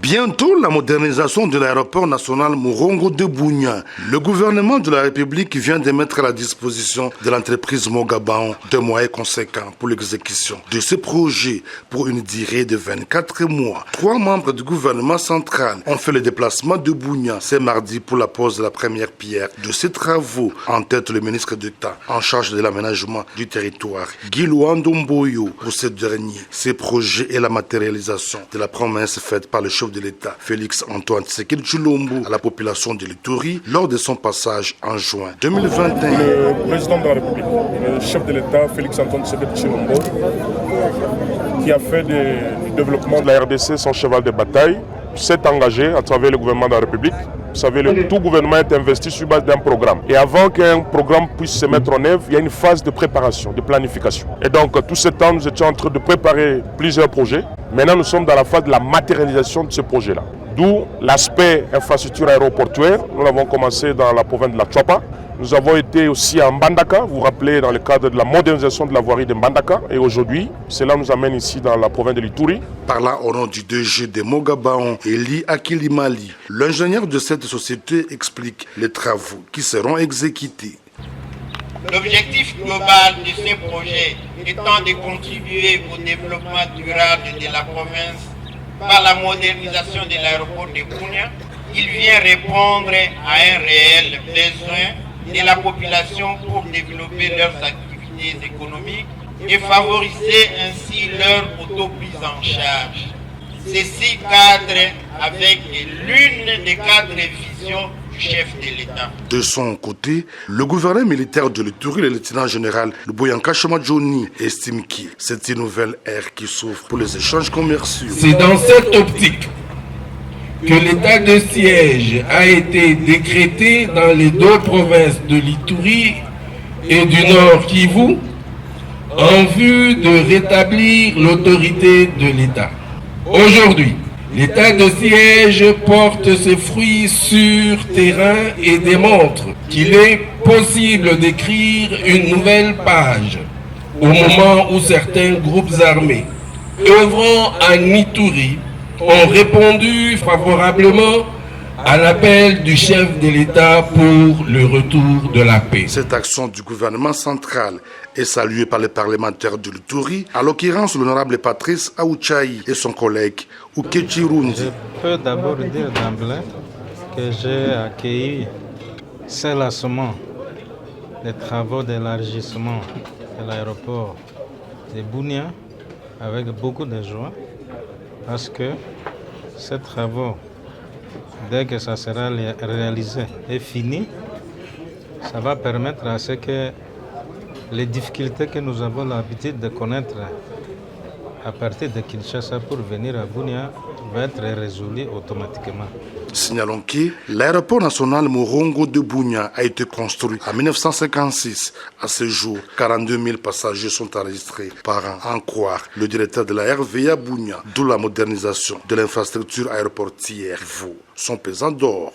Bientôt, la modernisation de l'aéroport national Morongo de Bunia. Le gouvernement de la République vient de mettre à la disposition de l'entreprise Mogabaon de moyens conséquents pour l'exécution de ce projet pour une durée de 24 mois. 3 membres du gouvernement central ont fait le déplacement de Bunia ce mardi pour la pose de la première pierre de ces travaux. En tête, le ministre d'État en charge de l'aménagement du territoire, Guy Luandomboyo. Pour ce dernier, ces projets et la matérialisation de la promesse faite par le chef de l'État, Félix Antoine Tshisekedi Tshilombo, à la population de l'Ituri lors de son passage en juin 2021. Le président de la République, le chef de l'État, Félix Antoine Tshisekedi Tshilombo, qui a fait du développement de la RDC son cheval de bataille, s'est engagé à travers le gouvernement de la République. Vous savez, tout gouvernement est investi sur base d'un programme. Et avant qu'un programme puisse se mettre en œuvre, il y a une phase de préparation, de planification. Et donc, tout ce temps, nous étions en train de préparer plusieurs projets. Maintenant, nous sommes dans la phase de la matérialisation de ce projet-là. D'où l'aspect infrastructure aéroportuaire. Nous l'avons commencé dans la province de la Tchapa. Nous avons été aussi à Mbandaka, vous vous rappelez, dans le cadre de la modernisation de la voirie de Mbandaka. Et aujourd'hui, cela nous amène ici dans la province de l'Ituri. Parlant au nom du DG de Mogabaon, Eli Akilimali, l'ingénieur de cette société explique les travaux qui seront exécutés. L'objectif global de ce projet étant de contribuer au développement durable de la province par la modernisation de l'aéroport de Bunia, il vient répondre à un réel besoin de la population pour développer leurs activités économiques et favoriser ainsi leur auto-prise en charge. Ceci cadre avec l'une des 4 visions du chef de l'État. De son côté, le gouverneur militaire de l'Ituri, le lieutenant-général Luboyanka Johnny, estime que c'est une nouvelle ère qui s'ouvre pour les échanges commerciaux. C'est dans cette optique que l'état de siège a été décrété dans les 2 provinces de l'Ituri et du Nord Kivu en vue de rétablir l'autorité de l'État. Aujourd'hui, l'état de siège porte ses fruits sur terrain et démontre qu'il est possible d'écrire une nouvelle page au moment où certains groupes armés œuvrant en Ituri ont répondu favorablement à l'appel du chef de l'État pour le retour de la paix. Cette action du gouvernement central est saluée par les parlementaires de l'Ituri, à l'occurrence l'honorable Patrice Aouchaï et son collègue Ukechirundi. Je peux d'abord dire d'emblée que j'ai accueilli ce lancement des travaux d'élargissement de l'aéroport de Bunia avec beaucoup de joie parce que ces travaux, dès que ça sera réalisé et fini, ça va permettre à ce que les difficultés que nous avons l'habitude de connaître à partir de Kinshasa pour venir à Bunia vont être résolues automatiquement. Signalons que l'aéroport national Morongo de Bunia a été construit en 1956. À ce jour, 42 000 passagers sont enregistrés par an, en croire le directeur de la RVA Bunia, d'où la modernisation de l'infrastructure aéroportière vaut son pesant d'or.